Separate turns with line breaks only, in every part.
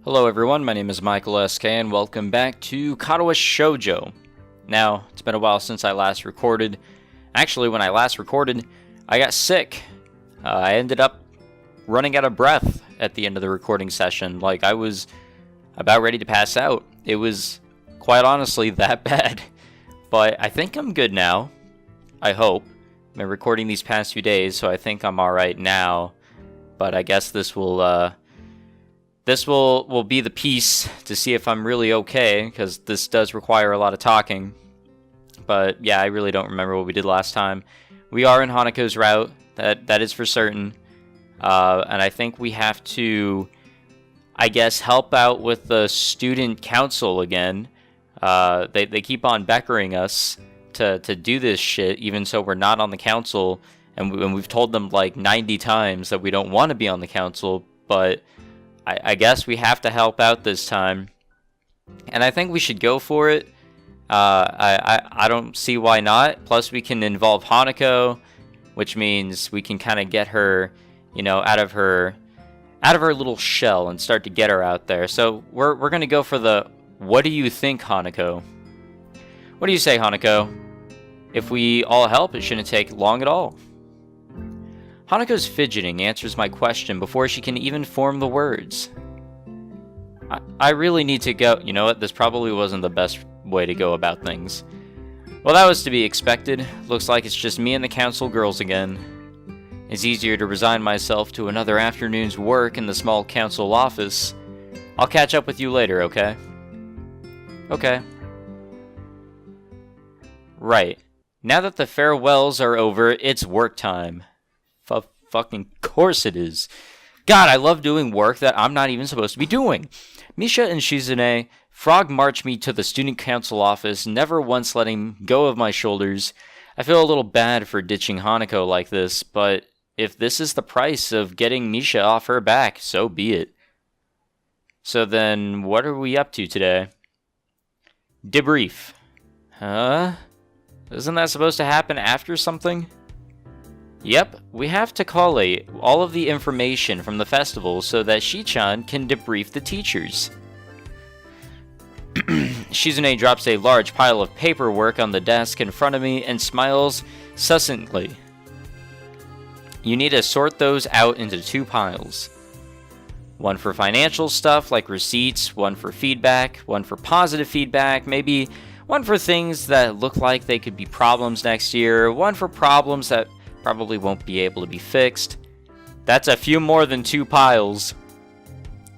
Hello everyone, my name is Michael SK and welcome back to Katawa Shoujo. Now, it's been a while since I last recorded. Actually, when I last recorded, I got sick. I ended up running out of breath at the end of the recording session. Like, I was about ready to pass out. It was, quite honestly, that bad. But I think I'm good now. I hope. I've been recording these past few days, so I think I'm alright now. But I guess this will be the piece to see if I'm really okay, because this does require a lot of talking. But yeah, I really don't remember what we did last time. We are in Hanako's route, that is for certain. And I think we have to, I guess, help out with the student council again. They keep on beckering us to do this shit, even so we're not on the council. And we've told them like 90 times that we don't want to be on the council, but I guess we have to help out this time, and I think we should go for it. I don't see why not. Plus, we can involve Hanako, which means we can kind of get her, out of her little shell and start to get her out there. So we're gonna go for the "What do you think, Hanako?" What do you say, Hanako? If we all help, it shouldn't take long at all. Hanako's fidgeting answers my question before she can even form the words. I really need to go. You know what? This probably wasn't the best way to go about things. Well, that was to be expected. Looks like it's just me and the council girls again. It's easier to resign myself to another afternoon's work in the small council office. I'll catch up with you later, okay? Okay. Right. Now that the farewells are over, it's work time. Fucking course it is. God, I love doing work that I'm not even supposed to be doing. Misha and Shizune frog march me to the student council office, never once letting go of my shoulders. I feel a little bad for ditching Hanako like this, but if this is the price of getting Misha off her back, so be it. So then, what are we up to today? Debrief. Huh? Isn't that supposed to happen after something? Yep, we have to collate all of the information from the festival so that Shi-chan can debrief the teachers. Shizune drops a large pile of paperwork on the desk in front of me and smiles succinctly. You need to sort those out into two piles. One for financial stuff like receipts, one for feedback, one for positive feedback, maybe one for things that look like they could be problems next year, one for problems that probably won't be able to be fixed. That's a few more than two piles.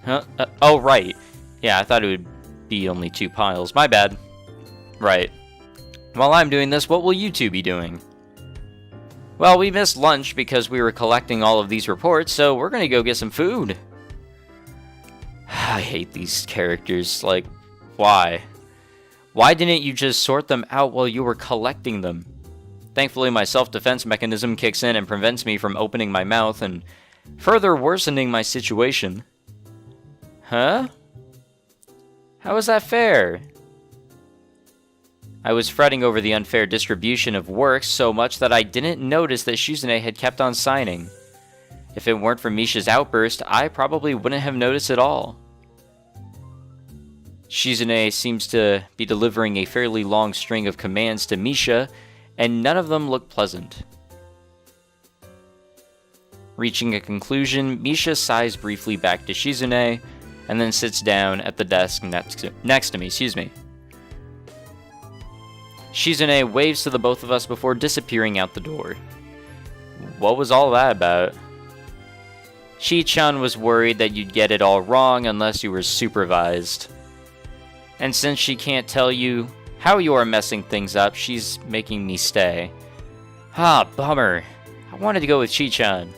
Huh? Oh, right. Yeah, I thought it would be only two piles. My bad. Right. While I'm doing this, what will you two be doing? Well, we missed lunch because we were collecting all of these reports, so we're gonna go get some food. I hate these characters. Like, why? Why didn't you just sort them out while you were collecting them? Thankfully, my self-defense mechanism kicks in and prevents me from opening my mouth and further worsening my situation. Huh? How is that fair? I was fretting over the unfair distribution of work so much that I didn't notice that Shizune had kept on signing. If it weren't for Misha's outburst, I probably wouldn't have noticed at all. Shizune seems to be delivering a fairly long string of commands to Misha, and none of them look pleasant. Reaching a conclusion, Misha sighs briefly back to Shizune, and then sits down at the desk next to me. Shizune waves to the both of us before disappearing out the door. What was all that about? Shi-chan was worried that you'd get it all wrong unless you were supervised. And since she can't tell you how you are messing things up, she's making me stay. Ah, bummer. I wanted to go with Shi-chan.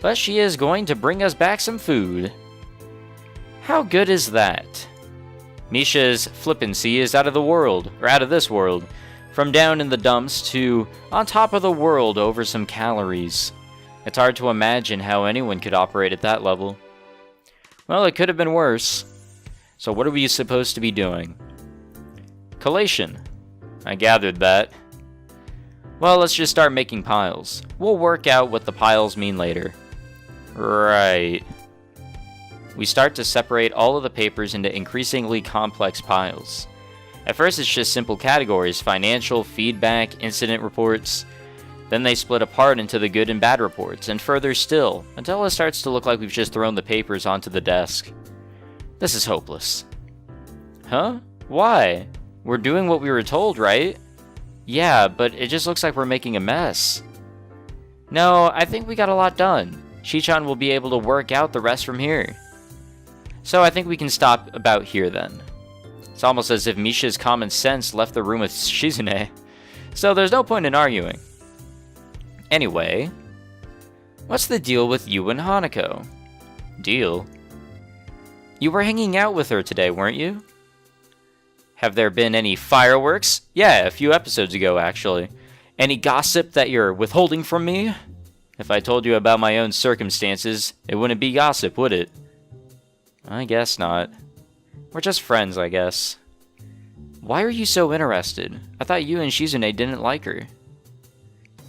But she is going to bring us back some food. How good is that? Misha's flippancy is out of this world. From down in the dumps to on top of the world over some calories. It's hard to imagine how anyone could operate at that level. Well, it could have been worse. So what are we supposed to be doing? Collation. I gathered that. Well, let's just start making piles. We'll work out what the piles mean later. Right. We start to separate all of the papers into increasingly complex piles. At first it's just simple categories: financial, feedback, incident reports. Then they split apart into the good and bad reports, and further still, until it starts to look like we've just thrown the papers onto the desk. This is hopeless. Huh? Why? We're doing what we were told, right? Yeah, but it just looks like we're making a mess. No, I think we got a lot done. Shi-chan will be able to work out the rest from here. So I think we can stop about here then. It's almost as if Misha's common sense left the room with Shizune, so there's no point in arguing. Anyway, what's the deal with you and Hanako? Deal? You were hanging out with her today, weren't you? Have there been any fireworks? Yeah, a few episodes ago, actually. Any gossip that you're withholding from me? If I told you about my own circumstances, it wouldn't be gossip, would it? I guess not. We're just friends, I guess. Why are you so interested? I thought you and Shizune didn't like her.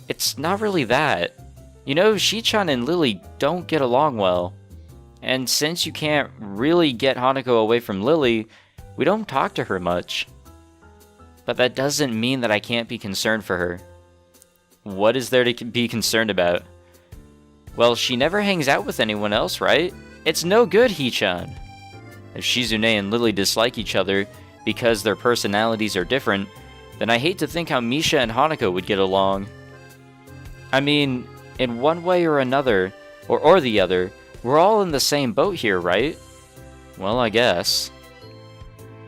It's not really that. You know, Shi-chan and Lily don't get along well. And since you can't really get Hanako away from Lily, we don't talk to her much. But that doesn't mean that I can't be concerned for her. What is there to be concerned about? Well, she never hangs out with anyone else, right? It's no good, Hee-chan. If Shizune and Lily dislike each other because their personalities are different, then I hate to think how Misha and Hanako would get along. I mean, in one way or another, or the other, we're all in the same boat here, right? Well, I guess.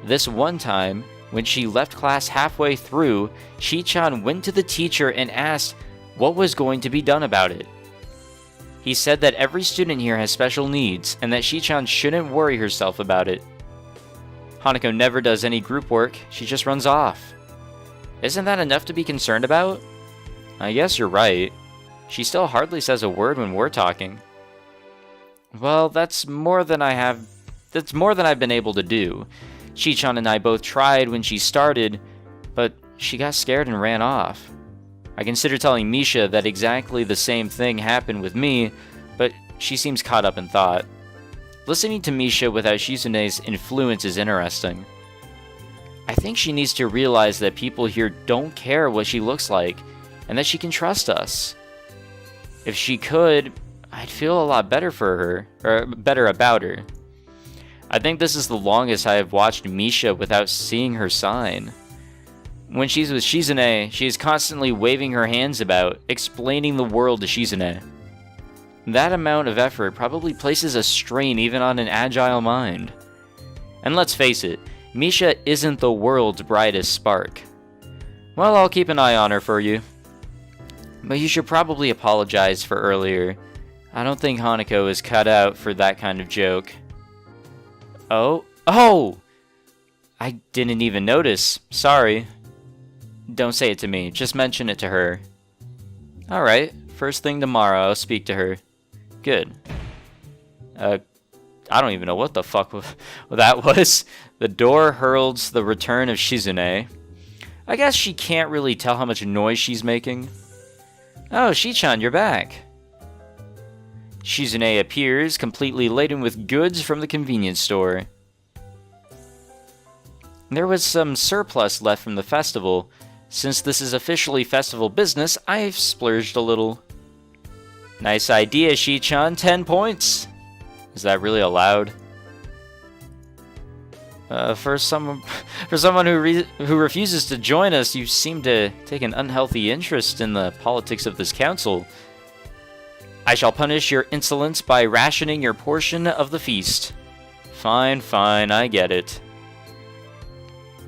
This one time, when she left class halfway through, Shi-chan went to the teacher and asked what was going to be done about it. He said that every student here has special needs, and that Shi-chan shouldn't worry herself about it. Hanako never does any group work, she just runs off. Isn't that enough to be concerned about? I guess you're right. She still hardly says a word when we're talking. Well, that's more than I've been able to do. Shi-chan and I both tried when she started, but she got scared and ran off. I considered telling Misha that exactly the same thing happened with me, but she seems caught up in thought. Listening to Misha without Shizune's influence is interesting. I think she needs to realize that people here don't care what she looks like, and that she can trust us. If she could, I'd feel a lot better for her, or better about her. I think this is the longest I have watched Misha without seeing her sign. When she's with Shizune, she is constantly waving her hands about, explaining the world to Shizune. That amount of effort probably places a strain even on an agile mind. And let's face it, Misha isn't the world's brightest spark. Well, I'll keep an eye on her for you. But you should probably apologize for earlier. I don't think Hanako is cut out for that kind of joke. Oh! I didn't even notice. Sorry. Don't say it to me, just mention it to her. Alright, first thing tomorrow I'll speak to her. Good. I don't even know what the fuck that was. The door heralds the return of Shizune. I guess she can't really tell how much noise she's making. Oh, Shi-chan, you're back. Shizune appears, completely laden with goods from the convenience store. There was some surplus left from the festival. Since this is officially festival business, I've splurged a little. Nice idea, Shi-chan. 10 points. Is that really allowed? For someone who refuses to join us, you seem to take an unhealthy interest in the politics of this council. I shall punish your insolence by rationing your portion of the feast. Fine, I get it.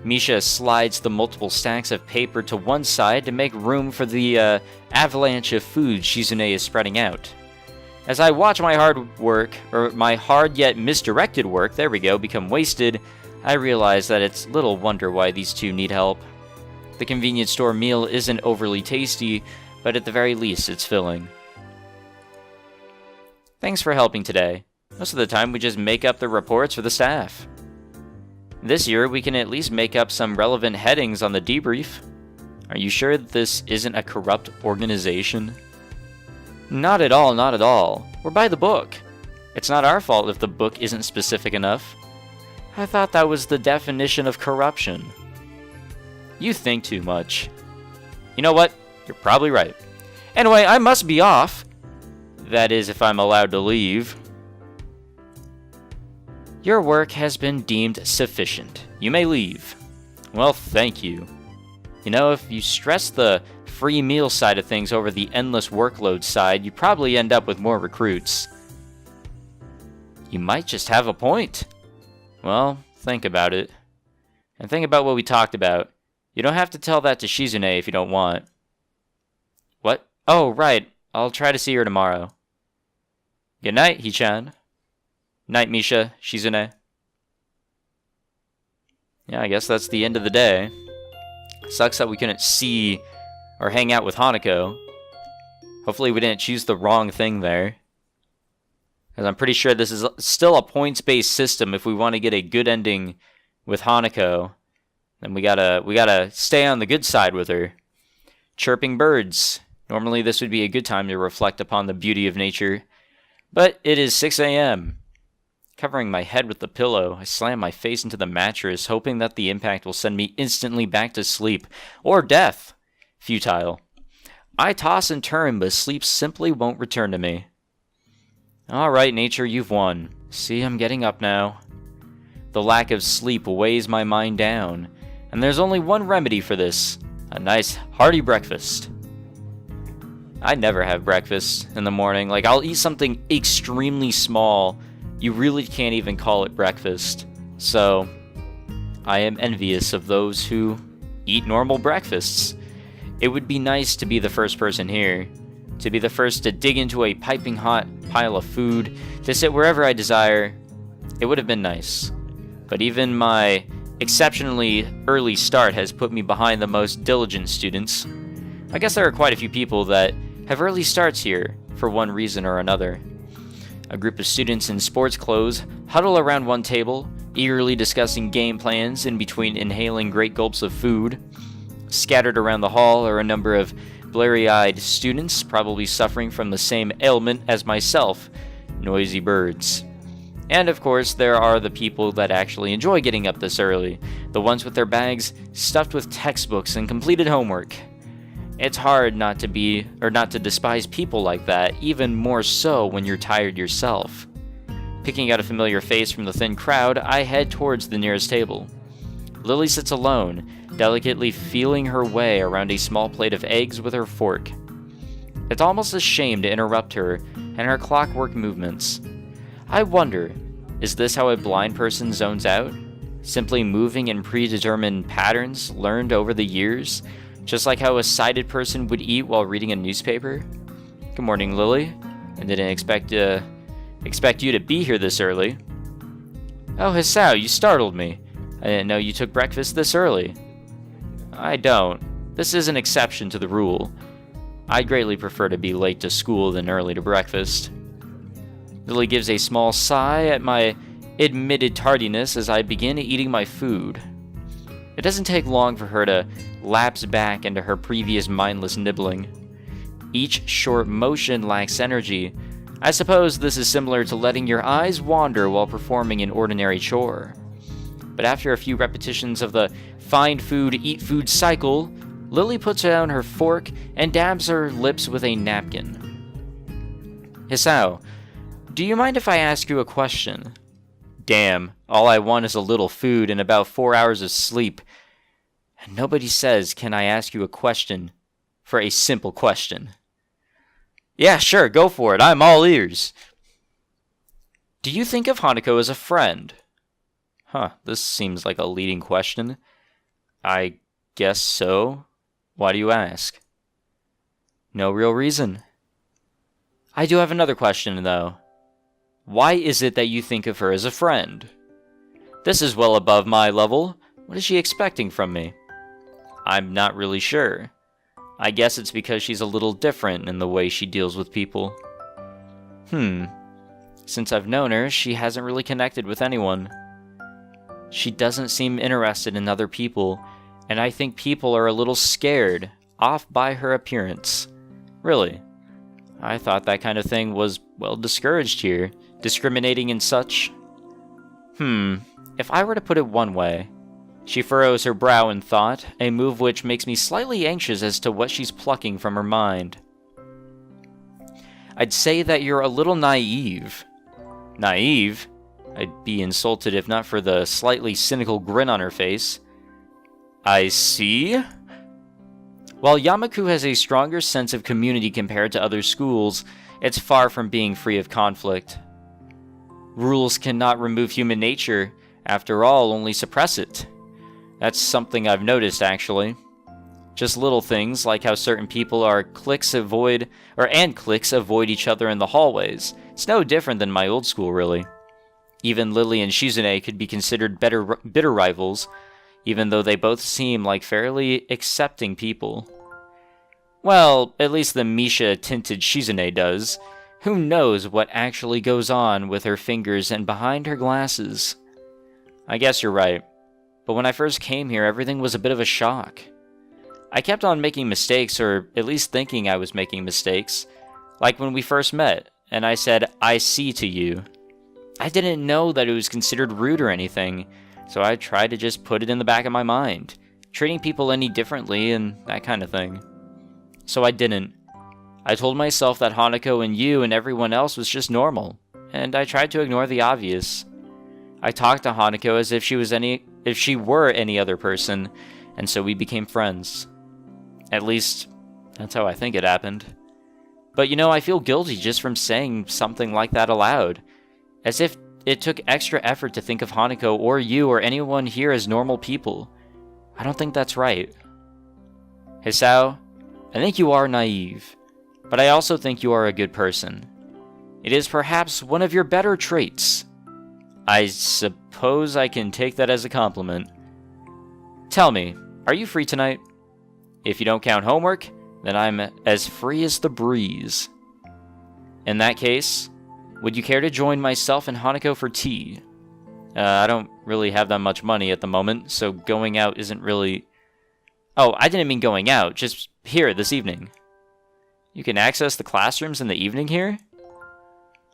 Misha slides the multiple stacks of paper to one side to make room for the avalanche of food Shizune is spreading out. As I watch my hard yet misdirected work, there we go, become wasted, I realize that it's little wonder why these two need help. The convenience store meal isn't overly tasty, but at the very least it's filling. Thanks for helping today. Most of the time we just make up the reports for the staff. This year we can at least make up some relevant headings on the debrief. Are you sure that this isn't a corrupt organization? Not at all. We're by the book. It's not our fault if the book isn't specific enough. I thought that was the definition of corruption. You think too much. You know what? You're probably right. Anyway, I must be off. That is, if I'm allowed to leave. Your work has been deemed sufficient. You may leave. Well, thank you. You know, if you stress the free meal side of things over the endless workload side, you probably end up with more recruits. You might just have a point. Well, think about it. And think about what we talked about. You don't have to tell that to Shizune if you don't want. What? Oh, right. I'll try to see her tomorrow. Good night, Hichan. Night, Misha, Shizune. Yeah, I guess that's the end of the day. Sucks that we couldn't see or hang out with Hanako. Hopefully we didn't choose the wrong thing there. Because I'm pretty sure this is still a points-based system. If we want to get a good ending with Hanako, then we gotta stay on the good side with her. Chirping birds. Normally this would be a good time to reflect upon the beauty of nature. But it is 6 a.m. Covering my head with the pillow, I slam my face into the mattress, hoping that the impact will send me instantly back to sleep. Or death. Futile. I toss and turn, but sleep simply won't return to me. Alright, nature, you've won. See, I'm getting up now. The lack of sleep weighs my mind down, and there's only one remedy for this. A nice, hearty breakfast. I never have breakfast in the morning. Like, I'll eat something extremely small. You really can't even call it breakfast. So, I am envious of those who eat normal breakfasts. It would be nice to be the first person here. To be the first to dig into a piping hot pile of food, to sit wherever I desire. It would have been nice. But even my exceptionally early start has put me behind the most diligent students. I guess there are quite a few people that have early starts here, for one reason or another. A group of students in sports clothes huddle around one table, eagerly discussing game plans in between inhaling great gulps of food. Scattered around the hall are a number of blurry-eyed students, probably suffering from the same ailment as myself, noisy birds. And of course, there are the people that actually enjoy getting up this early, the ones with their bags stuffed with textbooks and completed homework. It's hard not to despise people like that, even more so when you're tired yourself. Picking out a familiar face from the thin crowd, I head towards the nearest table. Lily sits alone, delicately feeling her way around a small plate of eggs with her fork. It's almost a shame to interrupt her and her clockwork movements. I wonder, is this how a blind person zones out? Simply moving in predetermined patterns learned over the years, just like how a sighted person would eat while reading a newspaper? Good morning, Lily. I didn't expect you to be here this early. Oh, Hisao, you startled me. I didn't know you took breakfast this early. I don't. This is an exception to the rule. I greatly prefer to be late to school than early to breakfast. Lily gives a small sigh at my admitted tardiness as I begin eating my food. It doesn't take long for her to lapse back into her previous mindless nibbling. Each short motion lacks energy. I suppose this is similar to letting your eyes wander while performing an ordinary chore. But after a few repetitions of the find food, eat food cycle, Lily puts down her fork and dabs her lips with a napkin. Hisao, do you mind if I ask you a question? Damn, all I want is a little food and about 4 hours of sleep. And nobody says, can I ask you a question for a simple question? Yeah, sure, go for it. I'm all ears. Do you think of Hanako as a friend? Huh, this seems like a leading question. I guess so. Why do you ask? No real reason. I do have another question, though. Why is it that you think of her as a friend? This is well above my level. What is she expecting from me? I'm not really sure. I guess it's because she's a little different in the way she deals with people. Since I've known her, she hasn't really connected with anyone. She doesn't seem interested in other people, and I think people are a little scared off by her appearance. Really? I thought that kind of thing was, well, discouraged here. discriminating and such? If I were to put it one way. She furrows her brow in thought, a move which makes me slightly anxious as to what she's plucking from her mind. I'd say that you're a little naive. Naive? I'd be insulted if not for the slightly cynical grin on her face. I see. While Yamaku has a stronger sense of community compared to other schools, it's far from being free of conflict. Rules cannot remove human nature, after all, only suppress it. That's something I've noticed, actually. Just little things, like how certain people cliques avoid each other in the hallways. It's no different than my old school, really. Even Lily and Shizune could be considered bitter rivals, even though they both seem like fairly accepting people. Well, at least the Misha-tinted Shizune does. Who knows what actually goes on with her fingers and behind her glasses? I guess you're right. But when I first came here, everything was a bit of a shock. I kept on making mistakes, or at least thinking I was making mistakes. Like when we first met, and I said, "I see" to you. I didn't know that it was considered rude or anything, so I tried to just put it in the back of my mind, treating people any differently and that kind of thing. So I didn't. I told myself that Hanako and you and everyone else was just normal, and I tried to ignore the obvious. I talked to Hanako as if she were any other person, and so we became friends. At least, that's how I think it happened. But I feel guilty just from saying something like that aloud. As if it took extra effort to think of Hanako or you or anyone here as normal people. I don't think that's right. Hisao, I think you are naive, but I also think you are a good person. It is perhaps one of your better traits. I suppose I can take that as a compliment. Tell me, are you free tonight? If you don't count homework, then I'm as free as the breeze. In that case, would you care to join myself and Hanako for tea? I don't really have that much money at the moment, so going out isn't really... Oh, I didn't mean going out, just here this evening. You can access the classrooms in the evening here?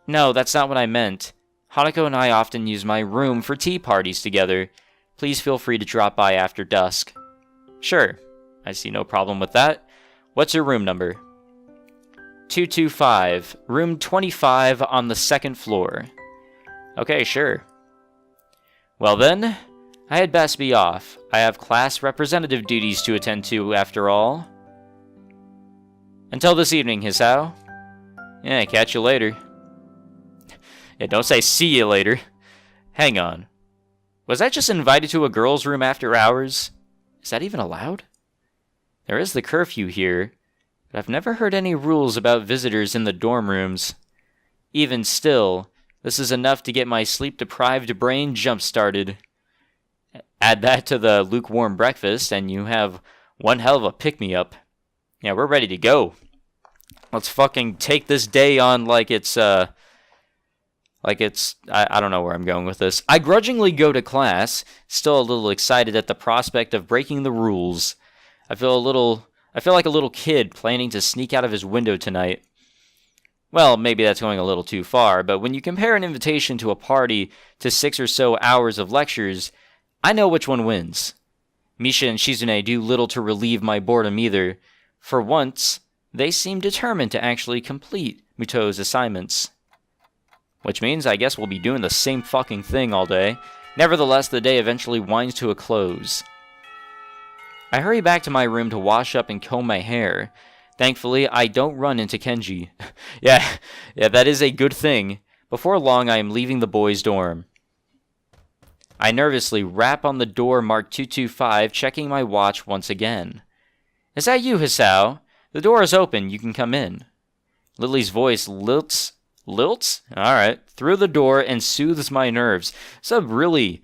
No, that's not what I meant. Hanako and I often use my room for tea parties together. Please feel free to drop by after dusk. Sure, I see no problem with that. What's your room number? 225, room 25 on the second floor. Okay, sure. Well then, I had best be off. I have class representative duties to attend to, after all. Until this evening, Hisao. Yeah, catch you later. Yeah, don't say see you later. Hang on. Was I just invited to a girl's room after hours? Is that even allowed? There is the curfew here, but I've never heard any rules about visitors in the dorm rooms. Even still, this is enough to get my sleep-deprived brain jump-started. Add that to the lukewarm breakfast, and you have one hell of a pick-me-up. Yeah, we're ready to go. Let's fucking take this day on like it's, I don't know where I'm going with this. I grudgingly go to class, still a little excited at the prospect of breaking the rules. I feel like a little kid planning to sneak out of his window tonight. Well, maybe that's going a little too far, but when you compare an invitation to a party to 6 or so hours of lectures, I know which one wins. Misha and Shizune do little to relieve my boredom either. For once, they seem determined to actually complete Muto's assignments. Which means I guess we'll be doing the same fucking thing all day. Nevertheless, the day eventually winds to a close. I hurry back to my room to wash up and comb my hair. Thankfully, I don't run into Kenji. yeah, that is a good thing. Before long, I am leaving the boys' dorm. I nervously rap on the door marked 225, checking my watch once again. Is that you, Hisao? The door is open. You can come in. Lily's voice lilts, alright, through the door and soothes my nerves. It's a really,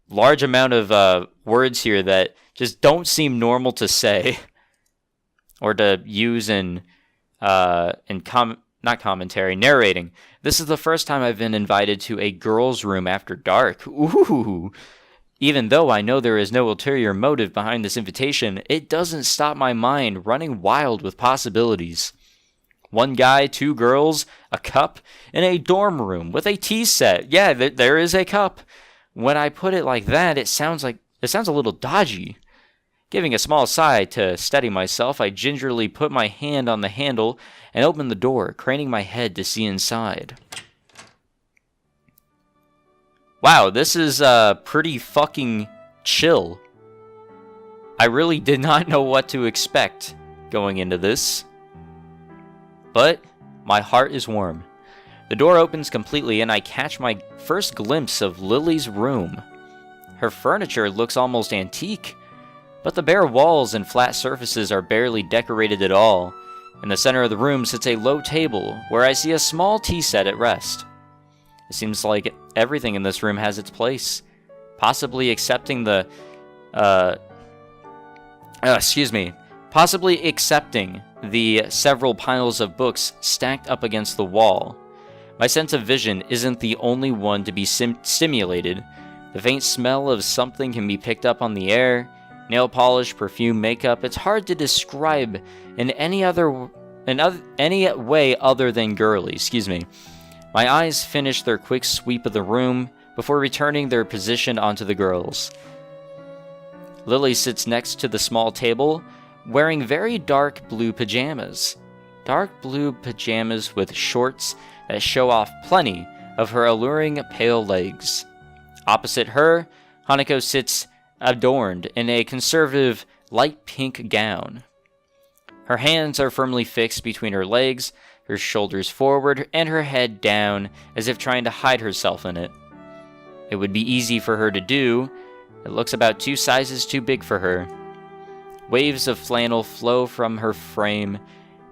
large amount of words here that just don't seem normal to say. Or to use in not commentary, narrating. This is the first time I've been invited to a girl's room after dark. Ooh. Even though I know there is no ulterior motive behind this invitation, it doesn't stop my mind running wild with possibilities. One guy, two girls, a cup, in a dorm room with a tea set. Yeah, there is a cup. When I put it like that, it sounds a little dodgy. Giving a small sigh to steady myself, I gingerly put my hand on the handle and opened the door, craning my head to see inside. Wow, this is pretty fucking chill. I really did not know what to expect going into this. But my heart is warm. The door opens completely and I catch my first glimpse of Lily's room. Her furniture looks almost antique, but the bare walls and flat surfaces are barely decorated at all. In the center of the room sits a low table where I see a small tea set at rest. It seems like everything in this room has its place, possibly accepting the several piles of books stacked up against the wall. My sense of vision isn't the only one to be stimulated. The faint smell of something can be picked up on the air. Nail polish, perfume, makeup. It's hard to describe in any way other than girly. My eyes finish their quick sweep of the room before returning their position onto the girls. Lily sits next to the small table, wearing very dark blue pajamas. Dark blue pajamas with shorts that show off plenty of her alluring pale legs. Opposite her, Hanako sits adorned in a conservative light pink gown. Her hands are firmly fixed between her legs, her shoulders forward, and her head down, as if trying to hide herself in it. It would be easy for her to do. It looks about 2 sizes too big for her. Waves of flannel flow from her frame,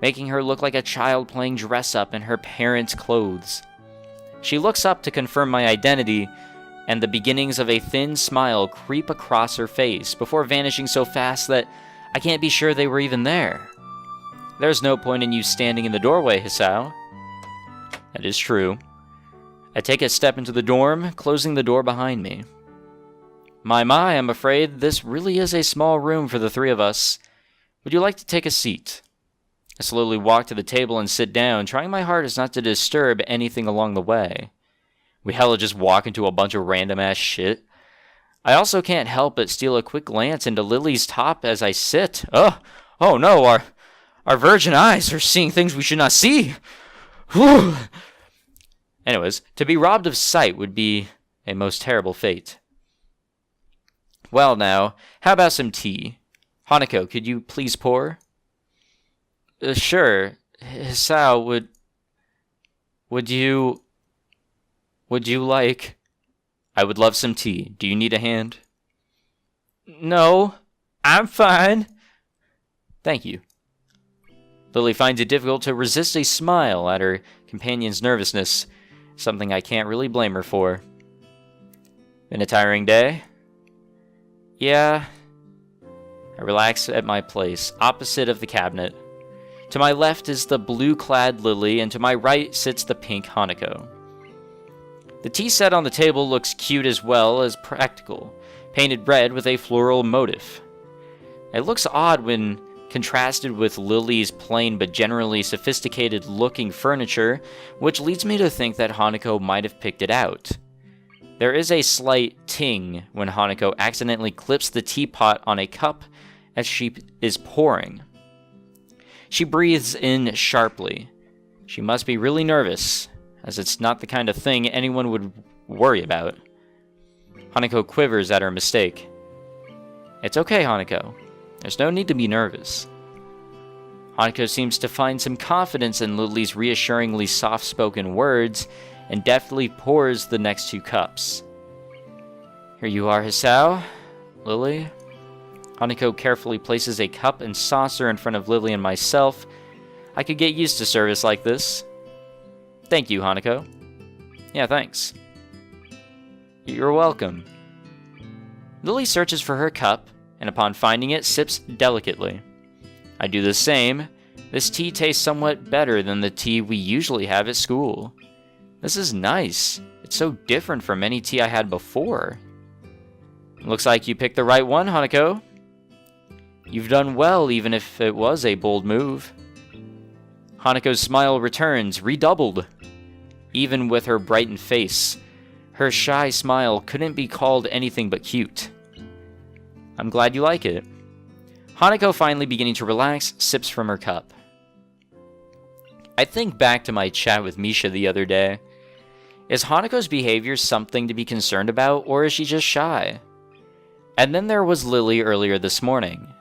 making her look like a child playing dress-up in her parents' clothes. She looks up to confirm my identity, and the beginnings of a thin smile creep across her face before vanishing so fast that I can't be sure they were even there. There's no point in you standing in the doorway, Hisao. That is true. I take a step into the dorm, closing the door behind me. My, I'm afraid this really is a small room for the 3 of us. Would you like to take a seat? I slowly walk to the table and sit down, trying my hardest not to disturb anything along the way. We hella just walk into a bunch of random-ass shit. I also can't help but steal a quick glance into Lily's top as I sit. Oh no, our virgin eyes are seeing things we should not see. Whew. Anyways, to be robbed of sight would be a most terrible fate. Well now, how about some tea? Hanako, could you please pour? Sure. Hisao, would you like... I would love some tea. Do you need a hand? No, I'm fine. Thank you. Lily finds it difficult to resist a smile at her companion's nervousness, something I can't really blame her for. Been a tiring day? Yeah. I relax at my place, opposite of the cabinet. To my left is the blue-clad Lily, and to my right sits the pink Hanako. The tea set on the table looks cute as well as practical, painted red with a floral motif. It looks odd when contrasted with Lily's plain but generally sophisticated-looking furniture, which leads me to think that Hanako might have picked it out. There is a slight ting when Hanako accidentally clips the teapot on a cup as she is pouring. She breathes in sharply. She must be really nervous, as it's not the kind of thing anyone would worry about. Hanako quivers at her mistake. It's okay, Hanako. There's no need to be nervous. Hanako seems to find some confidence in Lily's reassuringly soft-spoken words and deftly pours the next 2 cups. Here you are, Hisao. Lily. Hanako carefully places a cup and saucer in front of Lily and myself. I could get used to service like this. Thank you, Hanako. Yeah, thanks. You're welcome. Lily searches for her cup, and upon finding it, sips delicately. I do the same. This tea tastes somewhat better than the tea we usually have at school. This is nice. It's so different from any tea I had before. Looks like you picked the right one, Hanako. You've done well, even if it was a bold move. Hanako's smile returns, redoubled. Even with her brightened face, her shy smile couldn't be called anything but cute. I'm glad you like it. Hanako, finally beginning to relax, sips from her cup. I think back to my chat with Misha the other day. Is Hanako's behavior something to be concerned about, or is she just shy? And then there was Lily earlier this morning.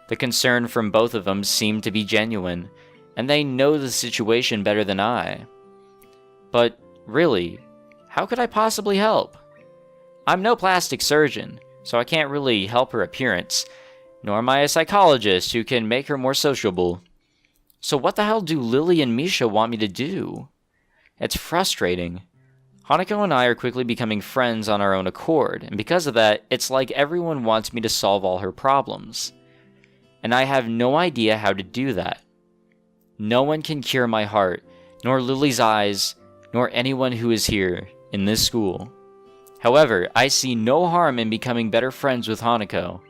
The concern from both of them seemed to be genuine, and they know the situation better than I. But really, how could I possibly help? I'm no plastic surgeon, so I can't really help her appearance, nor am I a psychologist who can make her more sociable. So what the hell do Lily and Misha want me to do? It's frustrating. Hanako and I are quickly becoming friends on our own accord, and because of that, it's like everyone wants me to solve all her problems. And I have no idea how to do that. No one can cure my heart, nor Lily's eyes, nor anyone who is here in this school. However, I see no harm in becoming better friends with Hanako.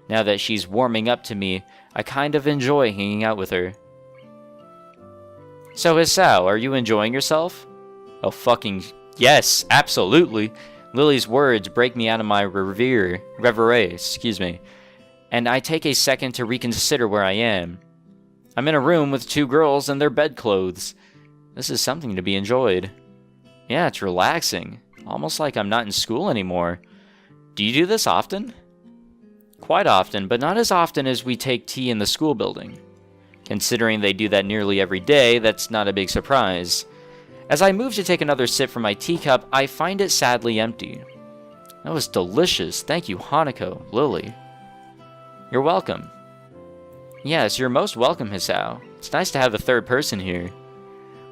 Now that she's warming up to me, I kind of enjoy hanging out with her. So Hisao, are you enjoying yourself? Oh fucking yes, absolutely. Lily's words break me out of my reverie, and I take a second to reconsider where I am. I'm in a room with two girls and their bedclothes. This is something to be enjoyed. Yeah, it's relaxing. Almost like I'm not in school anymore. Do you do this often? Quite often, but not as often as we take tea in the school building. Considering they do that nearly every day, that's not a big surprise. As I move to take another sip from my teacup, I find it sadly empty. That was delicious. Thank you, Hanako, Lily. You're welcome. Yes, you're most welcome, Hisao. It's nice to have a third person here.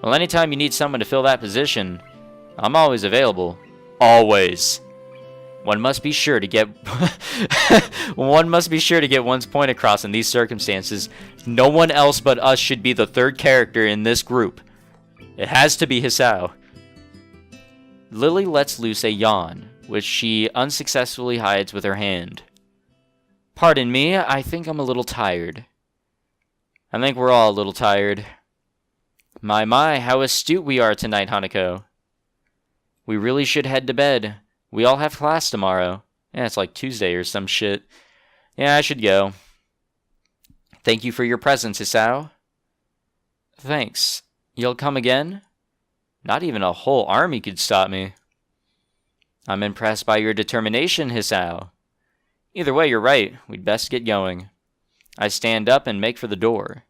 Well, anytime you need someone to fill that position, I'm always available. Always. One must be sure to get one's point across in these circumstances. No one else but us should be the third character in this group. It has to be Hisao. Lily lets loose a yawn, which she unsuccessfully hides with her hand. Pardon me, I think I'm a little tired. I think we're all a little tired. My, how astute we are tonight, Hanako. We really should head to bed. We all have class tomorrow. Yeah, it's like Tuesday or some shit. Yeah, I should go. Thank you for your presence, Hisao. Thanks. You'll come again? Not even a whole army could stop me. I'm impressed by your determination, Hisao. Either way, you're right. We'd best get going. I stand up and make for the door.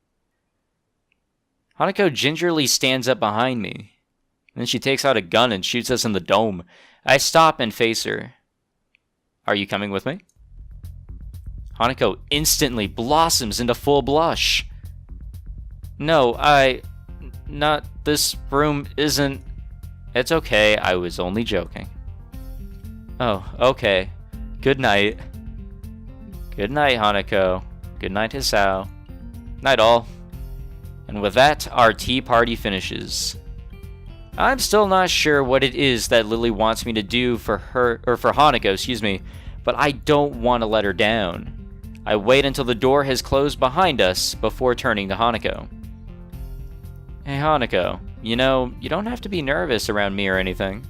Hanako gingerly stands up behind me. Then she takes out a gun and shoots us in the dome. I stop and face her. Are you coming with me? Hanako instantly blossoms into full blush. No, not this room isn't... It's okay, I was only joking. Oh, okay. Good night. Good night, Hanako. Good night, Hisao. Night all. And with that, our tea party finishes. I'm still not sure what it is that Lily wants me to do for Hanako, but I don't want to let her down. I wait until the door has closed behind us before turning to Hanako. Hey Hanako, you don't have to be nervous around me or anything.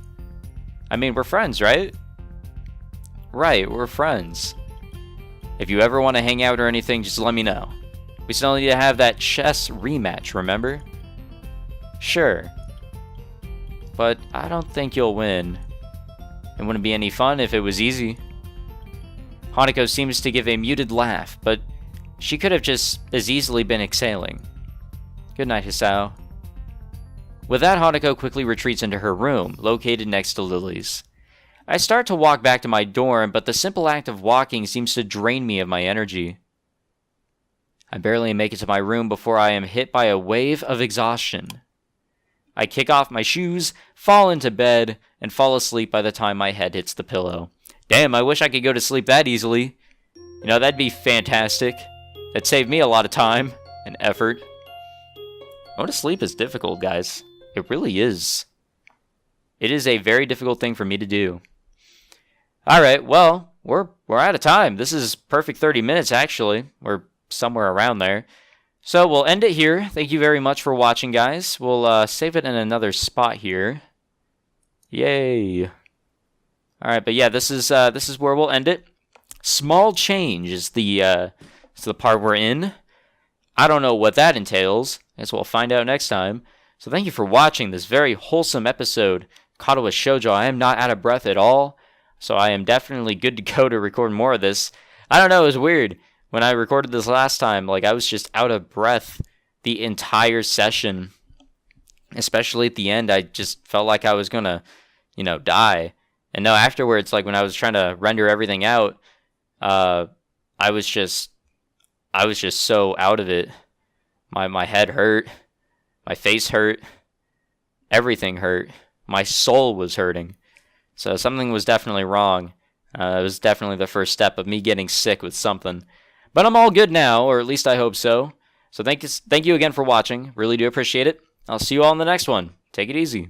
I mean, we're friends, right? Right, we're friends. If you ever want to hang out or anything, just let me know. We still need to have that chess rematch, remember? Sure. But I don't think you'll win. It wouldn't be any fun if it was easy. Hanako seems to give a muted laugh, but she could have just as easily been exhaling. Good night, Hisao. With that, Hanako quickly retreats into her room, located next to Lily's. I start to walk back to my dorm, but the simple act of walking seems to drain me of my energy. I barely make it to my room before I am hit by a wave of exhaustion. I kick off my shoes, fall into bed, and fall asleep by the time my head hits the pillow. Damn, I wish I could go to sleep that easily. That'd be fantastic. That'd save me a lot of time and effort. Going to sleep is difficult, guys. It really is. It is a very difficult thing for me to do. Alright, well, we're out of time. This is perfect 30 minutes, actually. We're somewhere around there. So we'll end it here. Thank you very much for watching, guys. We'll save it in another spot here. Yay. Alright, but yeah, this is where we'll end it. Small change is the part we're in. I don't know what that entails. Guess we'll find out next time. So thank you for watching this very wholesome episode, Katawa Shoujo. I am not out of breath at all, so I am definitely good to go to record more of this. I don't know, it was weird. When I recorded this last time, like, I was just out of breath the entire session. Especially at the end, I just felt like I was gonna, die. And no, afterwards, like, when I was trying to render everything out, I was just so out of it. My head hurt, my face hurt, everything hurt. My soul was hurting. So something was definitely wrong. It was definitely the first step of me getting sick with something. But I'm all good now, or at least I hope so. So thank you again for watching. Really do appreciate it. I'll see you all in the next one. Take it easy.